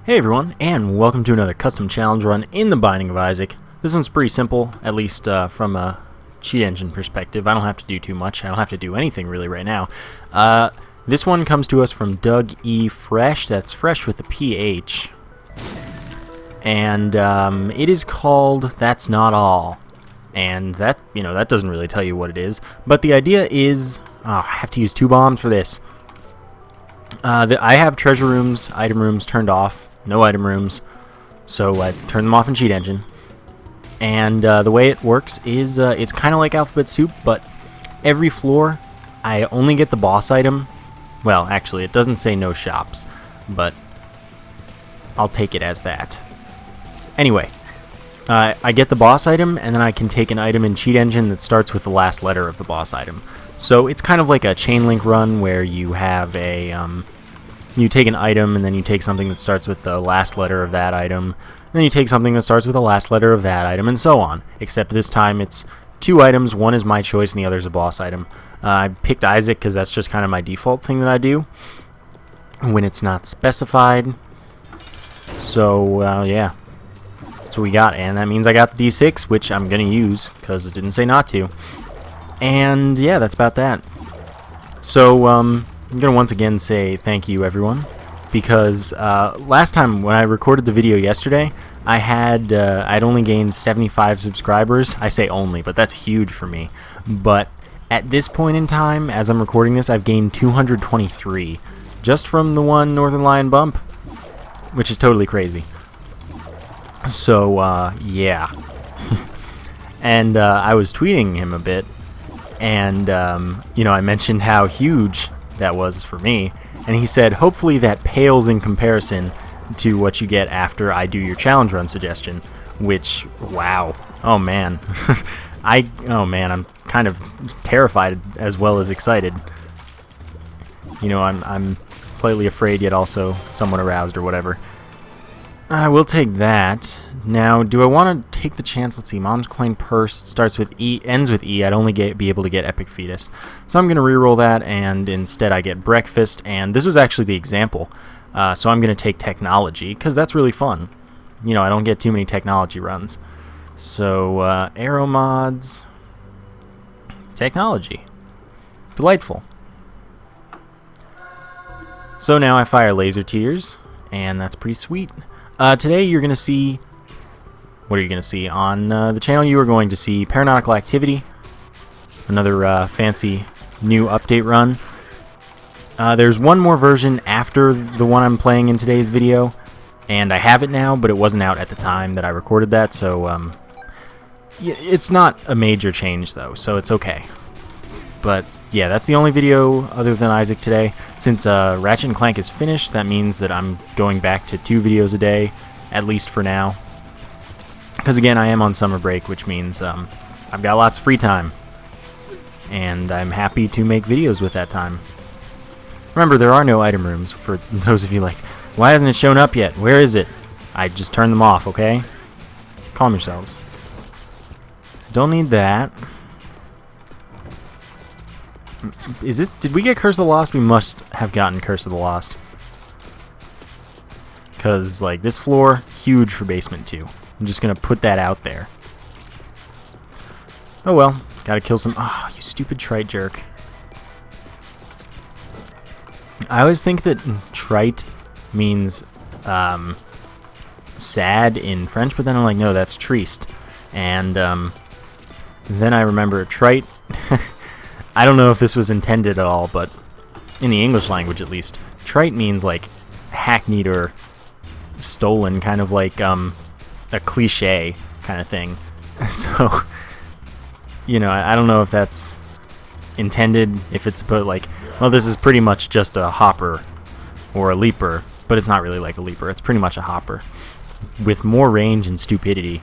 Hey everyone, and welcome to another custom challenge run in the Binding of Isaac. This one's pretty simple, at least from a cheat engine perspective. I don't have to do too much. I don't have to do anything really right now. This one comes to us from Doug E. Fresh. That's Fresh with a PH. And it is called That's Not All. And that, that doesn't really tell you what it is. But the idea is, I have to use 2 bombs for this. I have treasure rooms, item rooms turned off. No item rooms, so I turn them off in Cheat Engine. And the way it works is it's kind of like Alphabet Soup, but every floor I only get the boss item. Well, actually, it doesn't say no shops, but I'll take it as that. Anyway, I get the boss item, and then I can take an item in Cheat Engine that starts with the last letter of the boss item. So it's kind of like a chain link run where you have a you take an item, and then you take something that starts with the last letter of that item, and then you take something that starts with the last letter of that item, and so on. Except this time it's 2 items, one is my choice, and the other is a boss item. I picked Isaac because that's just kind of my default thing that I do when it's not specified. So, yeah. That's what we got, and that means I got the D6, which I'm going to use because it didn't say not to. And, yeah, that's about that. So, I'm going to once again say thank you, everyone, because last time when I recorded the video yesterday, I'd only gained 75 subscribers. I say only, but that's huge for me. But at this point in time, as I'm recording this, I've gained 223 just from the one Northern Lion bump, which is totally crazy. So, yeah. And I was tweeting him a bit, and, I mentioned how huge that was for me, and he said hopefully that pales in comparison to what you get after I do your challenge run suggestion, which, wow, oh man. I'm kind of terrified as well as excited. I'm slightly afraid yet also somewhat aroused or whatever. I will take that. Now, do I want to take the chance? Let's see. Mom's Coin Purse starts with E, ends with E. I'd only be able to get Epic Fetus. So I'm going to reroll that, and instead I get Breakfast. And this was actually the example. So I'm going to take Technology, because that's really fun. I don't get too many technology runs. So, Arrow Mods. Technology. Delightful. So now I fire Laser Tears, and that's pretty sweet. Today you're going to see... What are you going to see? On the channel you are going to see Paranautical Activity, another fancy new update run. There's one more version after the one I'm playing in today's video, and I have it now, but it wasn't out at the time that I recorded that, so it's not a major change though, so it's okay. But yeah, that's the only video other than Isaac today. Since Ratchet & Clank is finished, that means that I'm going back to 2 videos a day, at least for now. Because again, I am on summer break, which means I've got lots of free time. And I'm happy to make videos with that time. Remember, there are no item rooms, for those of you like, why hasn't it shown up yet? Where is it? I just turned them off, okay? Calm yourselves. Don't need that. Is this... Did we get Curse of the Lost? We must have gotten Curse of the Lost. Because, like, this floor, huge for Basement 2. I'm just going to put that out there. Oh well, gotta kill some... Oh, you stupid trite jerk. I always think that trite means sad in French, but then I'm like, no, that's triste. And then I remember trite... I don't know if this was intended at all, but in the English language at least, trite means like hackneyed or stolen, kind of like a cliche kind of thing. So, I don't know if that's intended, if it's put like, well, this is pretty much just a hopper or a leaper, but it's not really like a leaper. It's pretty much a hopper with more range and stupidity.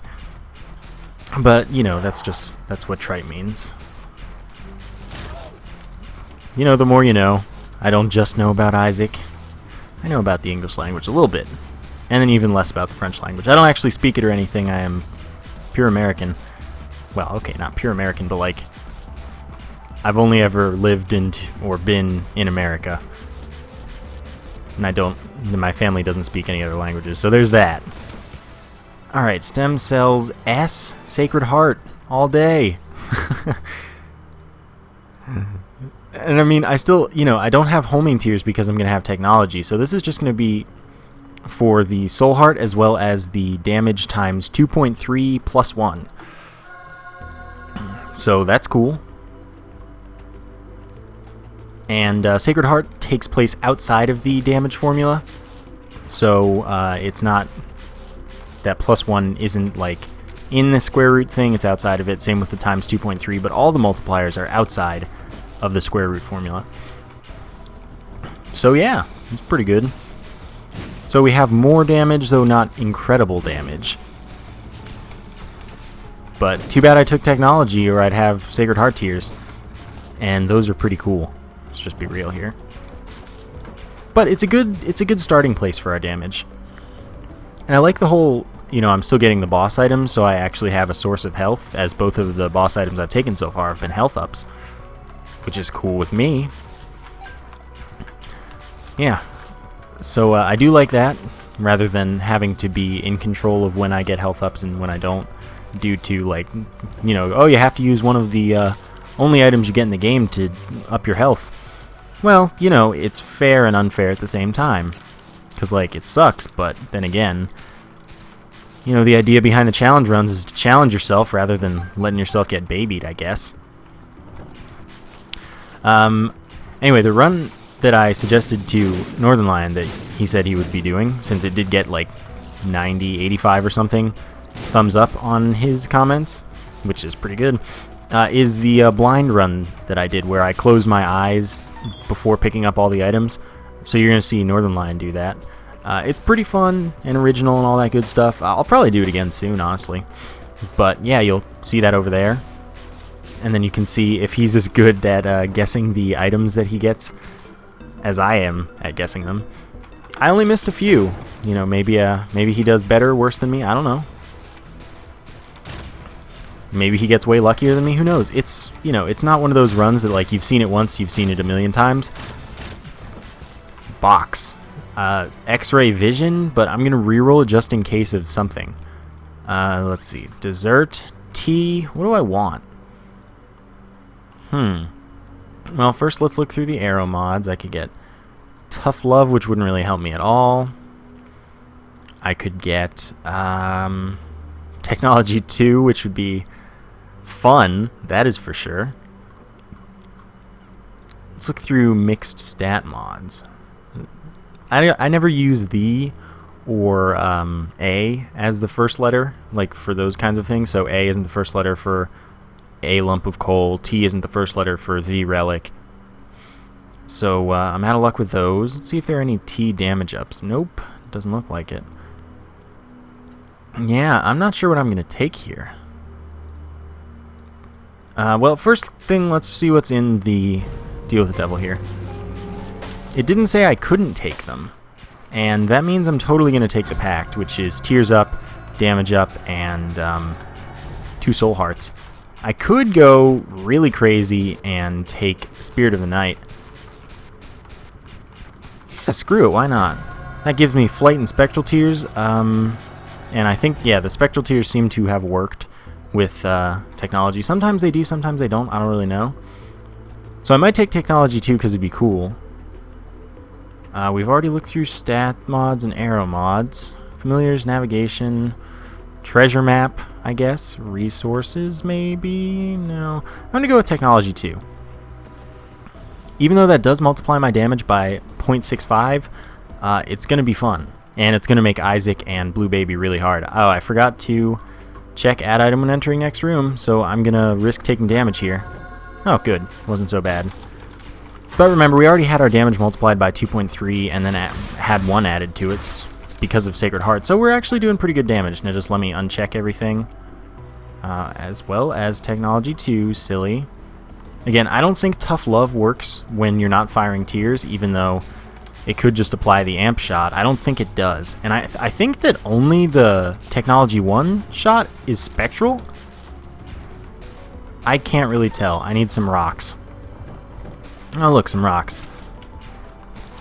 But, that's what trite means. The more you know. I don't just know about Isaac. I know about the English language a little bit. And then even less about the French language. I don't actually speak it or anything. I am pure American. Well, okay, not pure American, but like, I've only ever lived in or been in America. And I don't my family doesn't speak any other languages, so there's that. Alright, stem cells S, Sacred Heart, all day. And I mean, I still, I don't have homing tears because I'm going to have technology, so this is just going to be for the soul heart as well as the damage times 2.3 plus 1. So that's cool. And Sacred Heart takes place outside of the damage formula, so it's not, that plus 1 isn't like in the square root thing, it's outside of it. Same with the times 2.3, but all the multipliers are outside of the square root formula. So yeah, it's pretty good. So we have more damage, though not incredible damage. But too bad I took technology, or I'd have Sacred Heart tears. And those are pretty cool. Let's just be real here. But it's a good starting place for our damage. And I like the whole, I'm still getting the boss items, so I actually have a source of health, as both of the boss items I've taken so far have been health ups, which is cool with me. Yeah. So I do like that, rather than having to be in control of when I get health ups and when I don't, due to, like, oh, you have to use one of the only items you get in the game to up your health. Well, it's fair and unfair at the same time. Because, like, it sucks, but then again, the idea behind the challenge runs is to challenge yourself rather than letting yourself get babied, I guess. Anyway, the run that I suggested to Northern Lion that he said he would be doing, since it did get, like, 90, 85 or something thumbs up on his comments, which is pretty good, is the blind run that I did, where I closed my eyes before picking up all the items. So you're going to see Northern Lion do that. It's pretty fun and original and all that good stuff. I'll probably do it again soon, honestly. But yeah, you'll see that over there. And then you can see if he's as good at guessing the items that he gets as I am at guessing them. I only missed a few. Maybe he does better or worse than me. I don't know. Maybe he gets way luckier than me. Who knows? It's not one of those runs that, like, you've seen it once, you've seen it a million times. Box. X-ray vision, but I'm going to reroll it just in case of something. Let's see. Dessert. Tea. What do I want? Well, first let's look through the arrow mods. I could get Tough Love, which wouldn't really help me at all. I could get Technology 2, which would be fun. That is for sure. Let's look through mixed stat mods. I never use the or A as the first letter, like for those kinds of things. So A isn't the first letter for a lump of coal. T isn't the first letter for the relic. So I'm out of luck with those. Let's see if there are any T damage ups. Nope, doesn't look like it. Yeah, I'm not sure what I'm going to take here. Well, first thing, let's see what's in the Deal with the Devil here. It didn't say I couldn't take them, and that means I'm totally going to take the Pact, which is Tears Up, Damage Up, and 2 Soul Hearts. I could go really crazy and take Spirit of the Night. Yeah, screw it, why not? That gives me Flight and Spectral Tears, and I think, yeah, the Spectral Tears seem to have worked with technology. Sometimes they do, sometimes they don't, I don't really know. So I might take Technology too, because it'd be cool. We've already looked through stat mods and arrow mods. Familiars, navigation, treasure map, I guess. Resources, maybe? No. I'm going to go with Technology 2. Even though that does multiply my damage by 0.65, it's going to be fun. And it's going to make Isaac and Blue Baby really hard. Oh, I forgot to check add item when entering next room, so I'm going to risk taking damage here. Oh, good. Wasn't so bad. But remember, we already had our damage multiplied by 2.3 and then had 1 added to it because of Sacred Heart. So we're actually doing pretty good damage. Now just let me uncheck everything. As well as Technology 2, silly. Again, I don't think Tough Love works when you're not firing tears, even though it could just apply the amp shot. I don't think it does. And I think that only the Technology 1 shot is spectral. I can't really tell. I need some rocks. Oh, look, some rocks.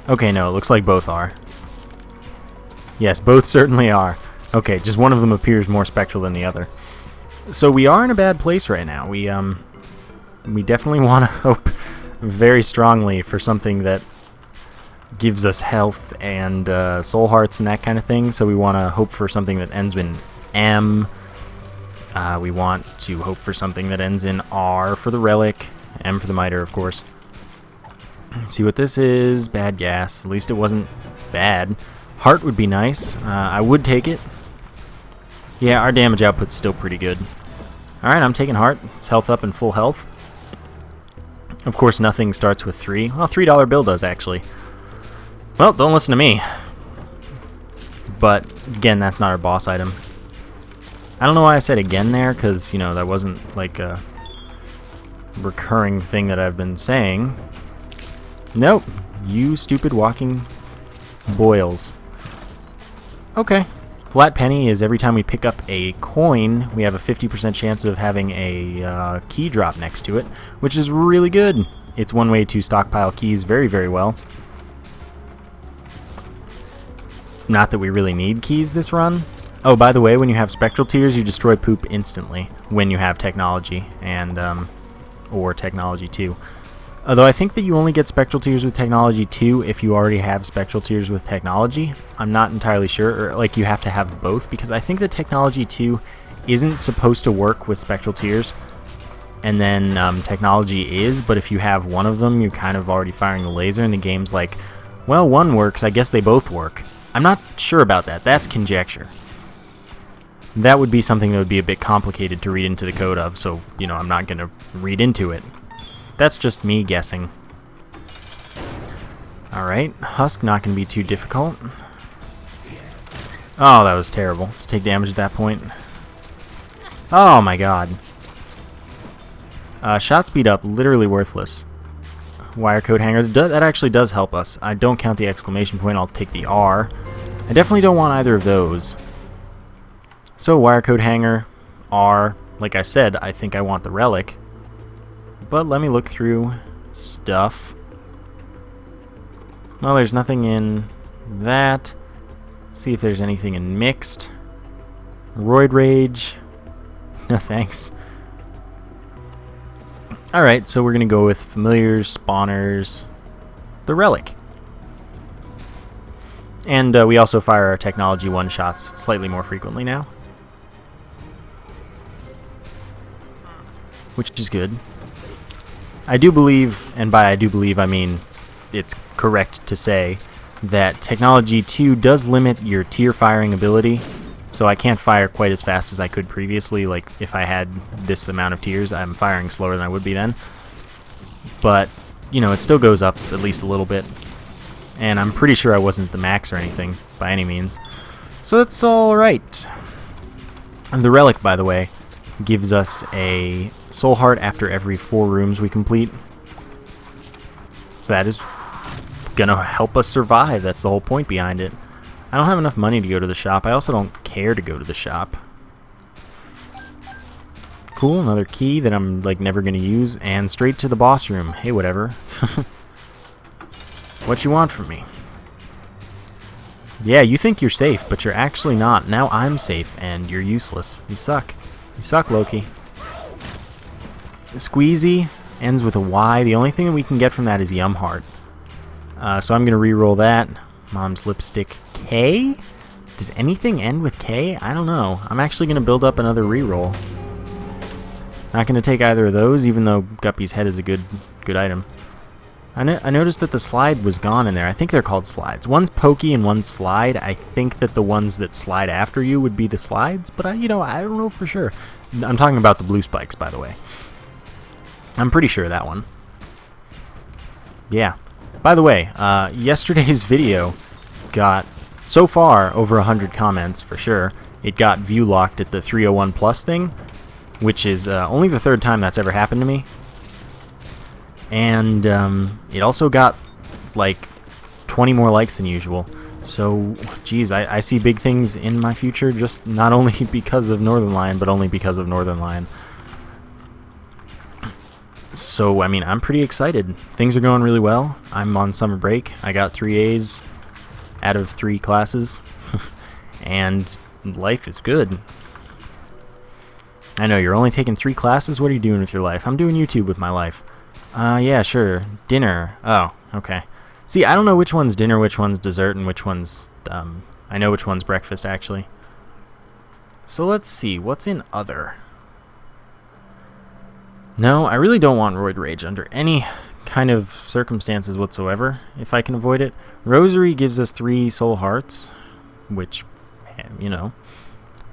Okay, no, it looks like both are. Yes, both certainly are. Okay, just one of them appears more spectral than the other. So we are in a bad place right now. We definitely want to hope very strongly for something that gives us health and soul hearts and that kind of thing. So we want to hope for something that ends in M. We want to hope for something that ends in R for the relic, M for the miter, of course. See what this is. Bad gas. At least it wasn't bad. Heart would be nice. I would take it. Yeah, our damage output's still pretty good. Alright, I'm taking heart. It's health up and full health. Of course, nothing starts with 3. Well, $3 bill does, actually. Well, don't listen to me. But, again, that's not our boss item. I don't know why I said again there, because, you know, that wasn't, like, a recurring thing that I've been saying. Nope. You stupid walking boils. Okay. Flat penny is every time we pick up a coin, we have a 50% chance of having a key drop next to it, which is really good. It's one way to stockpile keys very, very well. Not that we really need keys this run. Oh, by the way, when you have spectral tears, you destroy poop instantly when you have technology, and or technology 2. Although I think that you only get spectral tears with technology 2 if you already have spectral tears with technology. I'm not entirely sure, or like you have to have both, because I think that technology 2 isn't supposed to work with spectral tears, and then technology is, but if you have one of them, you're kind of already firing the laser, and the game's like, well, one works, I guess they both work. I'm not sure about that. That's conjecture. That would be something that would be a bit complicated to read into the code of, so, you know, I'm not going to read into it. That's just me guessing. Alright, Husk not going to be too difficult. Oh, that was terrible. Let's take damage at that point. Oh my god. Shot speed up, literally worthless. Wire code hanger, that actually does help us. I don't count the exclamation point, I'll take the R. I definitely don't want either of those. So wire code hanger, R. Like I said, I think I want the relic. But let me look through stuff. Well, there's nothing in that. Let's see if there's anything in mixed. Roid Rage. No thanks. Alright, so we're going to go with familiars, spawners, the relic. And we also fire our technology one-shots slightly more frequently now. Which is good. I do believe, and by I do believe I mean it's correct to say, that Technology 2 does limit your tier firing ability, so I can't fire quite as fast as I could previously. Like, if I had this amount of tiers, I'm firing slower than I would be then. But, you know, it still goes up at least a little bit, and I'm pretty sure I wasn't the max or anything, by any means. So that's alright. And the relic, by the way, gives us a soul heart after every 4 rooms we complete. So that is gonna help us survive. That's the whole point behind it. I don't have enough money to go to the shop. I also don't care to go to the shop. Cool, another key that I'm like never gonna use, and straight to the boss room. Hey, whatever. What you want from me? Yeah, you think you're safe, but you're actually not. Now I'm safe, and you're useless. You suck. You suck, Loki. Squeezy ends with a Y. The only thing that we can get from that is Yum Heart. So I'm going to re-roll that. Mom's Lipstick K? Does anything end with K? I don't know. I'm actually going to build up another re-roll. Not going to take either of those, even though Guppy's head is a good item. I noticed that the slide was gone in there. I think they're called slides. One's pokey and one's slide. I think that the ones that slide after you would be the slides, but I don't know for sure. I'm talking about the blue spikes, by the way. I'm pretty sure that one. Yeah. By the way, yesterday's video got, so far, over 100 comments for sure. It got view locked at the 301 plus thing, which is only the 3rd time that's ever happened to me. And it also got like 20 more likes than usual. So, geez, I see big things in my future, just not only because of Northern Lion, but only because of Northern Lion. So, I mean, I'm pretty excited. Things are going really well. I'm on summer break. I got 3 A's out of 3 classes. and life is good. I know, you're only taking 3 classes? What are you doing with your life? I'm doing YouTube with my life. Yeah, sure. Dinner. Oh, okay. See, I don't know which one's dinner, which one's dessert, and which one's, I know which one's breakfast, actually. So let's see, what's in other? No, I really don't want Roid Rage under any kind of circumstances whatsoever, if I can avoid it. Rosary gives us 3 soul hearts, which, you know,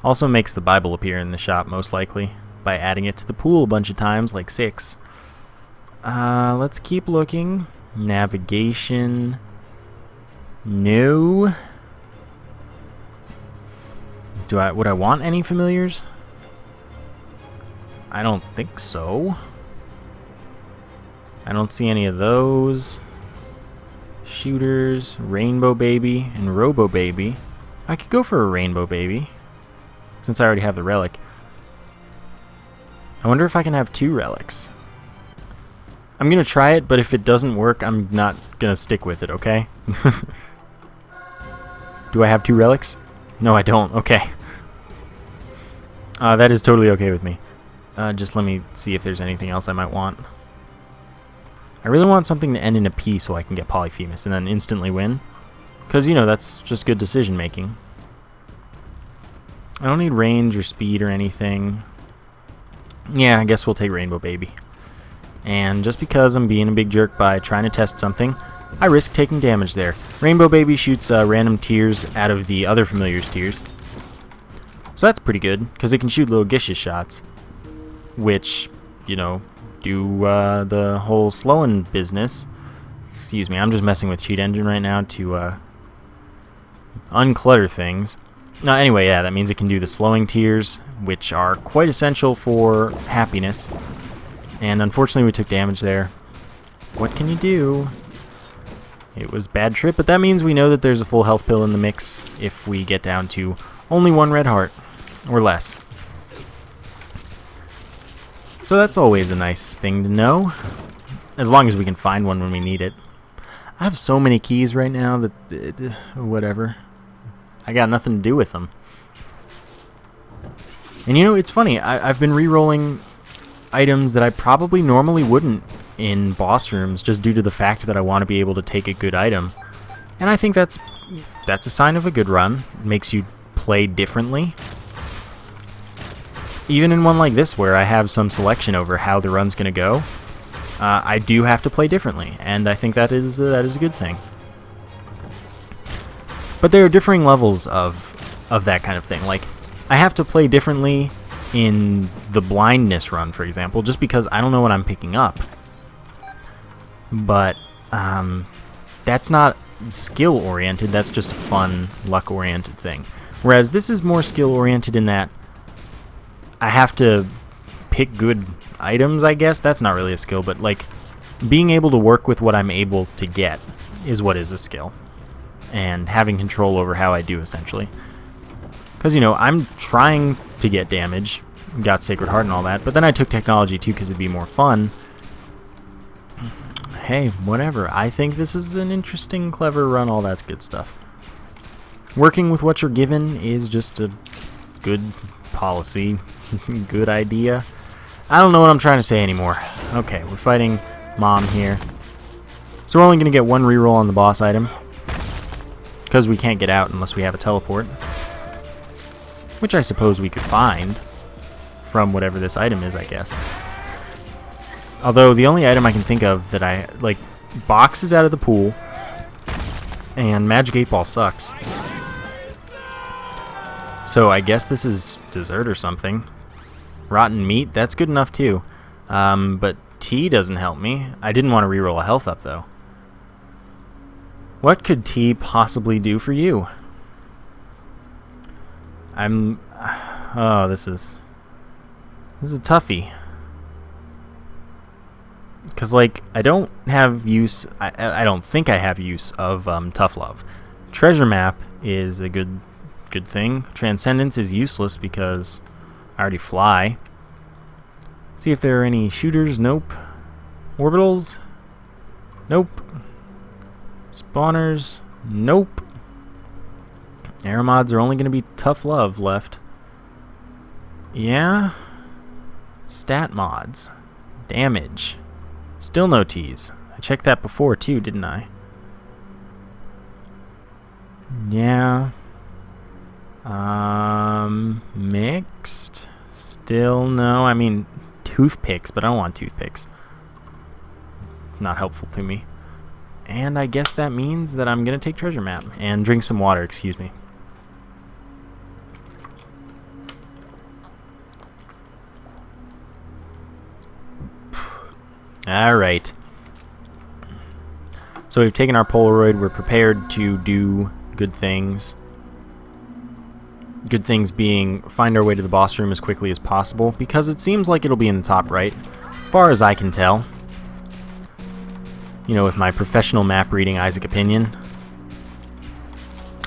also makes the Bible appear in the shop, most likely, by adding it to the pool a bunch of times, like 6. Let's keep looking. Navigation. No. Would I want any familiars? I don't think so. I don't see any of those. Shooters, Rainbow Baby, and Robo Baby. I could go for a Rainbow Baby, since I already have the relic. I wonder if I can have 2 relics. I'm going to try it, but if it doesn't work, I'm not going to stick with it, okay? Do I have 2 relics? No, I don't. Okay. That is totally okay with me. Just let me see if there's anything else I might want. I really want something to end in a P so I can get Polyphemus and then instantly win. Because, you know, that's just good decision making. I don't need range or speed or anything. Yeah, I guess we'll take Rainbow Baby. And just because I'm being a big jerk by trying to test something, I risk taking damage there. Rainbow Baby shoots random tears out of the other familiar's tears. So that's pretty good, because it can shoot little Gish's shots. Which, you know, do the whole slowing business. Excuse me, I'm just messing with Cheat Engine right now to unclutter things. Anyway, yeah, that means it can do the slowing tears, which are quite essential for happiness. And unfortunately we took damage there. What can you do? It was bad trip, but that means we know that there's a full health pill in the mix if we get down to only 1 red heart, or less. So that's always a nice thing to know, as long as we can find one when we need it. I have so many keys right now that, whatever. I got nothing to do with them. And you know, it's funny, I've been re-rolling items that I probably normally wouldn't in boss rooms, just due to the fact that I want to be able to take a good item. And I think that's a sign of a good run. It makes you play differently. Even in one like this, where I have some selection over how the run's going to go, I do have to play differently, and I think that is a good thing. But there are differing levels of that kind of thing. Like, I have to play differently in the blindness run, for example, just because I don't know what I'm picking up. But that's not skill-oriented, that's just a fun, luck-oriented thing. Whereas this is more skill-oriented in that I have to pick good items, I guess. That's not really a skill, but like being able to work with what I'm able to get is what is a skill. And having control over how I do, essentially. Because, you know, I'm trying to get damage, got Sacred Heart and all that, but then I took Technology too because it'd be more fun. Hey, whatever. I think this is an interesting, clever run, all that good stuff. Working with what you're given is just a good policy, good idea. I don't know what I'm trying to say anymore. Okay, we're fighting Mom here. So we're only going to get 1 reroll on the boss item, because we can't get out unless we have a teleport. Which I suppose we could find from whatever this item is, I guess. Although the only item I can think of that I like, boxes out of the pool, and Magic 8 Ball sucks. So I guess this is dessert or something. Rotten meat, that's good enough too. But tea doesn't help me. I didn't want to reroll a health up though. What could tea possibly do for you? Oh, this is a toughie. Because, like, I don't have use, I don't think I have use of Tough Love. Treasure Map is a good thing. Transcendence is useless because I already fly. See if there are any shooters. Nope. Orbitals? Nope. Spawners? Nope. Arrow mods are only going to be tough love left. Yeah. Stat mods. Damage. Still no T's. I checked that before too, didn't I? Yeah. Mixed. Still no. I mean, toothpicks, but I don't want toothpicks. Not helpful to me. And I guess that means that I'm going to take treasure map and drink some water, excuse me. Alright. So we've taken our Polaroid, we're prepared to do good things. Good things being find our way to the boss room as quickly as possible, because it seems like it'll be in the top right, far as I can tell. You know, with my professional map reading Isaac opinion.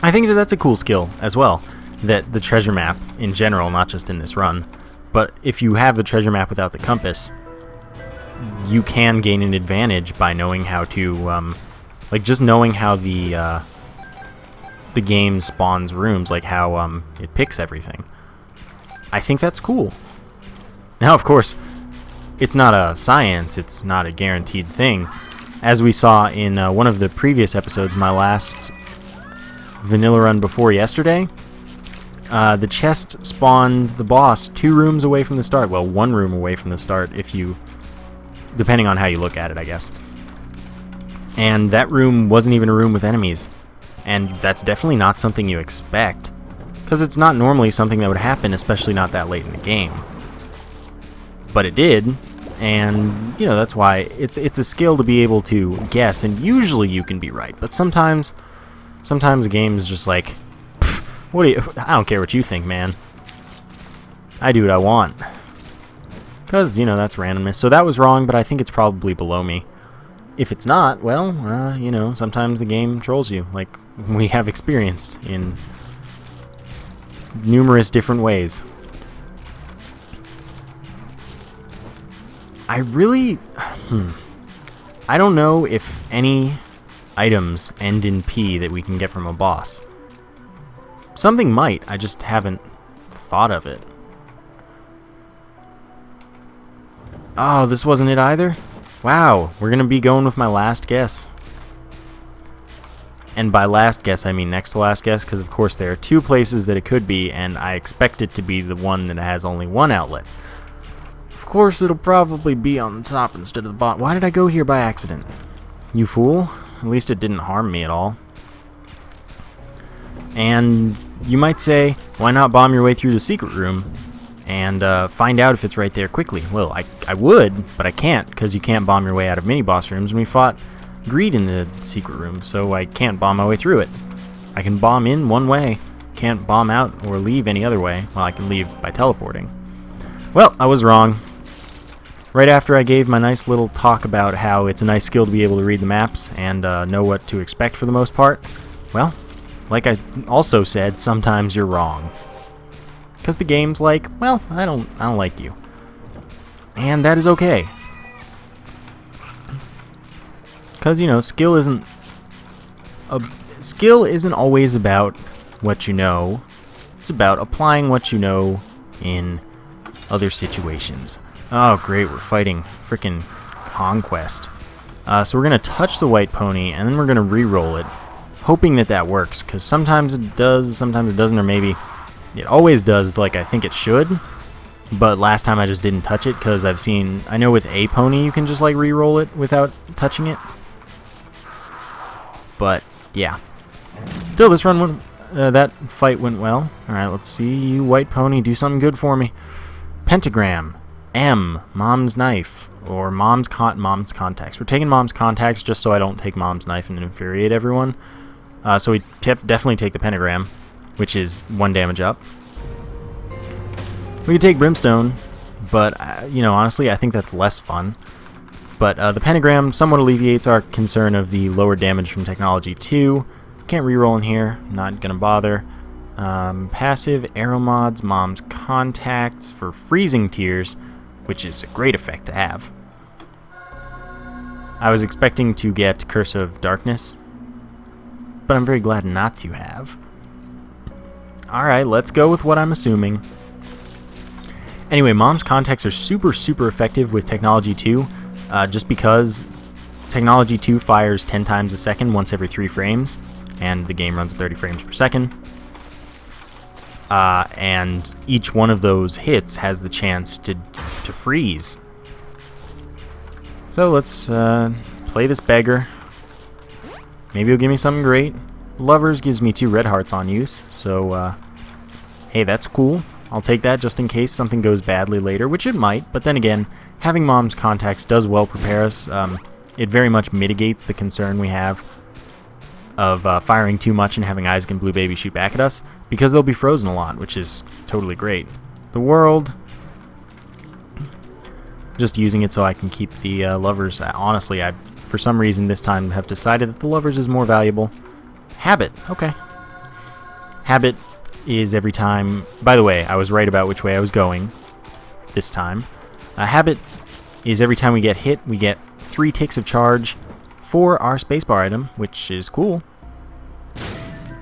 I think that that's a cool skill as well, that the treasure map in general, not just in this run, but if you have the treasure map without the compass, you can gain an advantage by knowing how to, like just knowing how the game spawns rooms, like how it picks everything. I think that's cool. Now, of course, it's not a science, it's not a guaranteed thing. As we saw in one of the previous episodes, my last vanilla run before yesterday, the chest spawned the boss 2 rooms away from the start. Well, 1 room away from the start, if you, depending on how you look at it, I guess. And that room wasn't even a room with enemies. And that's definitely not something you expect, because it's not normally something that would happen, especially not that late in the game. But it did, and you know, that's why it's a skill to be able to guess, and usually you can be right, but sometimes the game is just like, what do you, I don't care what you think, man. I do what I want. Because, you know, that's randomness. So that was wrong, but I think it's probably below me. If it's not, well, you know, sometimes the game trolls you, like we have experienced in numerous different ways. I really, I don't know if any items end in P that we can get from a boss. Something might, I just haven't thought of it. Oh, this wasn't it either? Wow, we're gonna be going with my last guess. And by last guess, I mean next to last guess, because of course there are 2 places that it could be, and I expect it to be the one that has only 1 outlet. Of course, it'll probably be on the top instead of the bottom. Why did I go here by accident? You fool. At least it didn't harm me at all. And you might say, why not bomb your way through the secret room and find out if it's right there quickly? Well, I would, but I can't, because you can't bomb your way out of mini-boss rooms, and we fought Greed in the secret room, so I can't bomb my way through it. I can bomb in one way, can't bomb out or leave any other way. Well, I can leave by teleporting. Well, I was wrong. Right after I gave my nice little talk about how it's a nice skill to be able to read the maps and know what to expect for the most part, well, like I also said, sometimes you're wrong. Because the game's like, well, I don't like you. And that is okay. Because, you know, skill isn't always about what you know. It's about applying what you know in other situations. Oh, great, we're fighting frickin' Conquest. So we're going to touch the white pony, and then we're going to re-roll it, hoping that that works, because sometimes it does, sometimes it doesn't, or maybe it always does like I think it should. But last time I just didn't touch it, because I know with a pony you can just like re-roll it without touching it. But, yeah. Still, this run went, that fight went well. Alright, let's see you, white pony, do something good for me. Pentagram. M. Mom's knife. Or mom's contacts. We're taking mom's contacts just so I don't take mom's knife and infuriate everyone. So we definitely take the pentagram, which is 1 damage up. We could take brimstone, but, you know, honestly, I think that's less fun. But the pentagram somewhat alleviates our concern of the lower damage from technology 2. Can't reroll in here, not gonna bother. Passive, arrow mods, mom's contacts for freezing tears, which is a great effect to have. I was expecting to get Curse of Darkness, but I'm very glad not to have. Alright, let's go with what I'm assuming. Anyway, Mom's contacts are super, super effective with Technology 2, just because Technology 2 fires 10 times a second once every 3 frames, and the game runs at 30 frames per second. And each one of those hits has the chance to freeze. So let's play this beggar. Maybe he'll give me something great. Lovers gives me 2 red hearts on use, so hey, that's cool. I'll take that just in case something goes badly later, which it might, but then again, having Mom's contacts does well prepare us. It very much mitigates the concern we have of firing too much and having Isaac and Blue Baby shoot back at us, because they'll be frozen a lot, which is totally great. The world, just using it so I can keep the lovers. Honestly, I, for some reason this time, have decided that the lovers is more valuable. Habit, okay. Habit is every time, by the way, I was right about which way I was going this time. Habit is every time we get hit, we get 3 ticks of charge for our spacebar item, which is cool.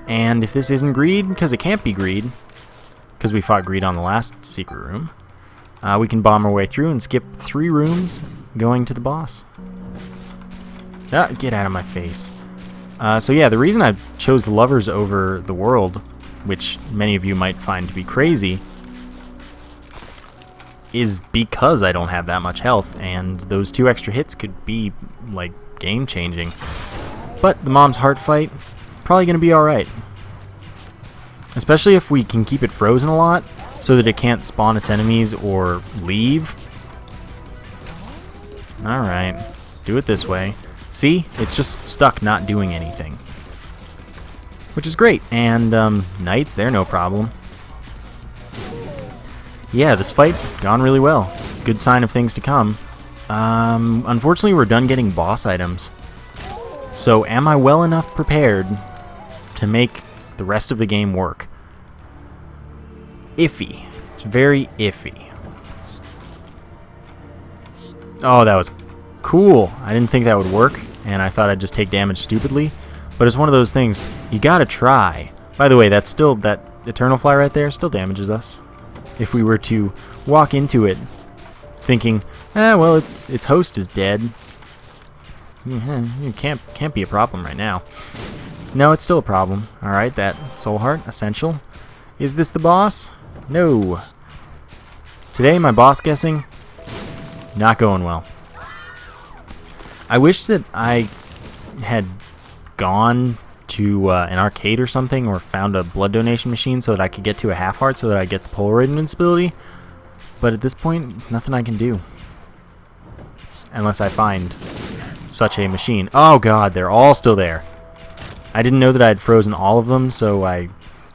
And if this isn't greed, because it can't be greed, because we fought greed on the last secret room, we can bomb our way through and skip 3 rooms going to the boss. Get out of my face. So yeah, the reason I chose the lovers over the world, which many of you might find to be crazy, is because I don't have that much health, and those 2 extra hits could be, like, game-changing. But the Mom's heart fight, probably going to be alright. Especially if we can keep it frozen a lot, so that it can't spawn its enemies or leave. Alright, let's do it this way. See? It's just stuck not doing anything. Which is great. And, knights, they're no problem. Yeah, this fight gone really well. It's a good sign of things to come. Unfortunately, we're done getting boss items. So, am I well enough prepared to make the rest of the game work? Iffy. It's very iffy. Oh, that was cool. I didn't think that would work, and I thought I'd just take damage stupidly. But it's one of those things, you gotta try. By the way, that's still, that Eternal Fly right there still damages us. If we were to walk into it thinking, well, its host is dead. It can't be a problem right now. No, it's still a problem. Alright, that Soul Heart, essential. Is this the boss? No. Today, my boss guessing, not going well. I wish that I had gone to an arcade or something, or found a blood donation machine so that I could get to a half heart so that I get the Polaroid invincibility. But at this point, nothing I can do. Unless I find such a machine. Oh god, they're all still there. I didn't know that I had frozen all of them, so I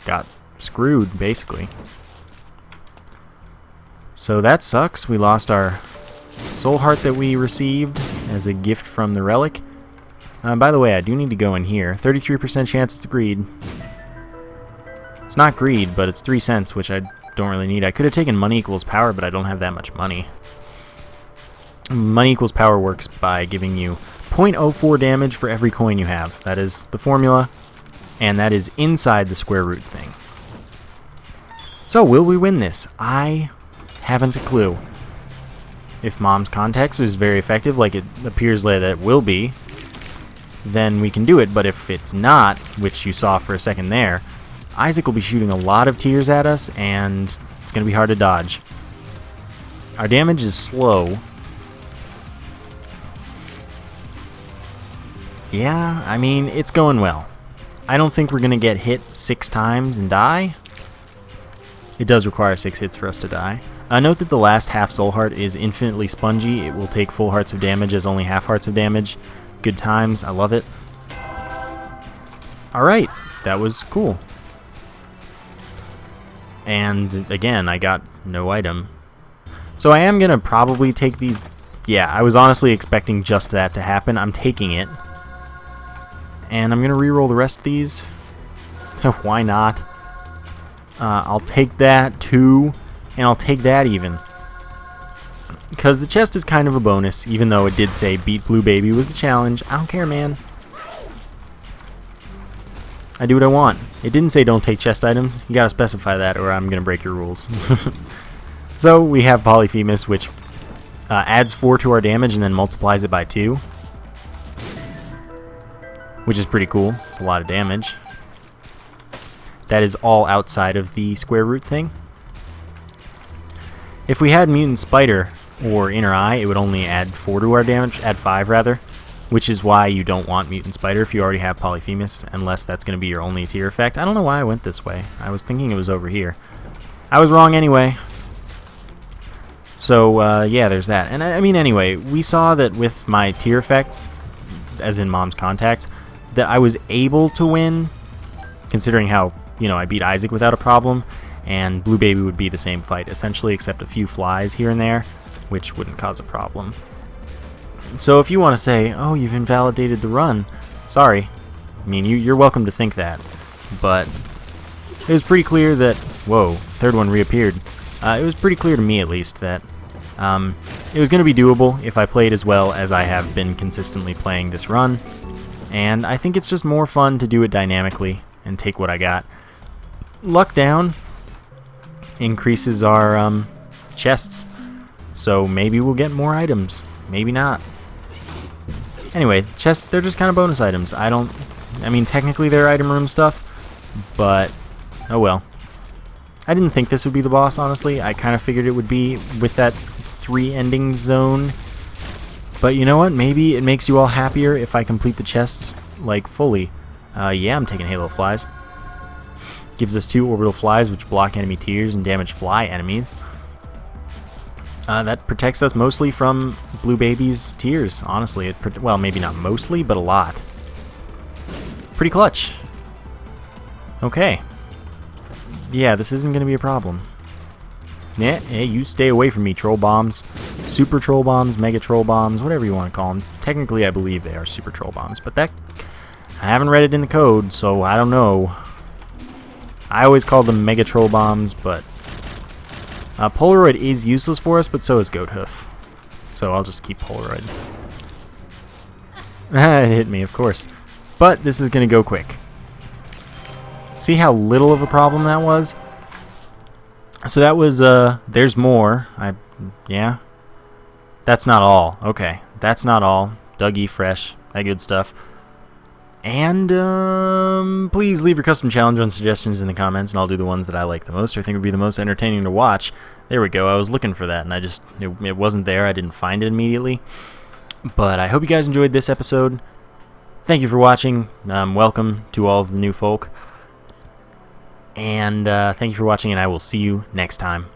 got screwed, basically. So that sucks. We lost our soul heart that we received as a gift from the relic. By the way, I do need to go in here. 33% chance it's greed. It's not greed, but it's 3 cents, which I don't really need. I could have taken money equals power, but I don't have that much money. Money equals power works by giving you 0.04 damage for every coin you have. That is the formula, and that is inside the square root thing. So, will we win this? I haven't a clue. If Mom's contacts is very effective, like it appears that it will be, then we can do it. But if it's not, which you saw for a second there, Isaac will be shooting a lot of tears at us, and it's going to be hard to dodge. Our damage is slow. Yeah, I mean, it's going well. I don't think we're going to get hit 6 times and die. It does require 6 hits for us to die. Note that the last half soul heart is infinitely spongy. It will take full hearts of damage as only half hearts of damage. Good times. I love it. Alright, that was cool. And again, I got no item. So I am going to probably take these. Yeah, I was honestly expecting just that to happen. I'm taking it. And I'm going to reroll the rest of these. Why not? I'll take that too. And I'll take that even. Because the chest is kind of a bonus, even though it did say beat Blue Baby was the challenge. I don't care, man. I do what I want. It didn't say don't take chest items. You gotta specify that or I'm gonna break your rules. So we have Polyphemus, which adds 4 to our damage and then multiplies it by 2. Which is pretty cool. It's a lot of damage. That is all outside of the square root thing. If we had Mutant Spider or Inner Eye, it would only add 4 to our damage, add 5 rather, which is why you don't want Mutant Spider if you already have Polyphemus, unless that's going to be your only tier effect. I don't know why I went this way. I was thinking it was over here. I was wrong anyway. So, yeah, there's that. And I mean, anyway, we saw that with my tier effects, as in Mom's Contacts, that I was able to win, considering how, you know, I beat Isaac without a problem, and Blue Baby would be the same fight, essentially, except a few flies here and there, which wouldn't cause a problem. So if you want to say, oh, you've invalidated the run, sorry. I mean, you're welcome to think that. But it was pretty clear that, whoa, third one reappeared. It was pretty clear to me, at least, that it was going to be doable if I played as well as I have been consistently playing this run. And I think it's just more fun to do it dynamically and take what I got. Luck down increases our chests, so maybe we'll get more items, maybe not. Anyway, chests, they're just kind of bonus items. I mean, technically they're item room stuff, but oh well. I didn't think this would be the boss, honestly. I kind of figured it would be with that 3 ending zone. But you know what? Maybe it makes you all happier if I complete the chests, like, fully. Yeah, I'm taking Halo Flies. Gives us 2 orbital flies, which block enemy tiers and damage fly enemies. That protects us mostly from Blue Baby's tiers, honestly. Well, maybe not mostly, but a lot. Pretty clutch. Okay. Yeah, this isn't going to be a problem. Yeah, you stay away from me, troll bombs. Super troll bombs, mega troll bombs, whatever you want to call them. Technically, I believe they are super troll bombs, but that... I haven't read it in the code, so I don't know. I always call them Mega Troll Bombs, but Polaroid is useless for us, but so is Goat Hoof. So I'll just keep Polaroid. It hit me, of course. But this is going to go quick. See how little of a problem that was? So that was, there's more. Yeah. That's not all. Okay. That's not all. Dougie, Fresh, that good stuff. And please leave your custom challenge and suggestions in the comments, and I'll do the ones that I like the most or think would be the most entertaining to watch. There we go. I was looking for that, and it wasn't there. I didn't find it immediately. But I hope you guys enjoyed this episode. Thank you for watching. Welcome to all of the new folk. And thank you for watching, and I will see you next time.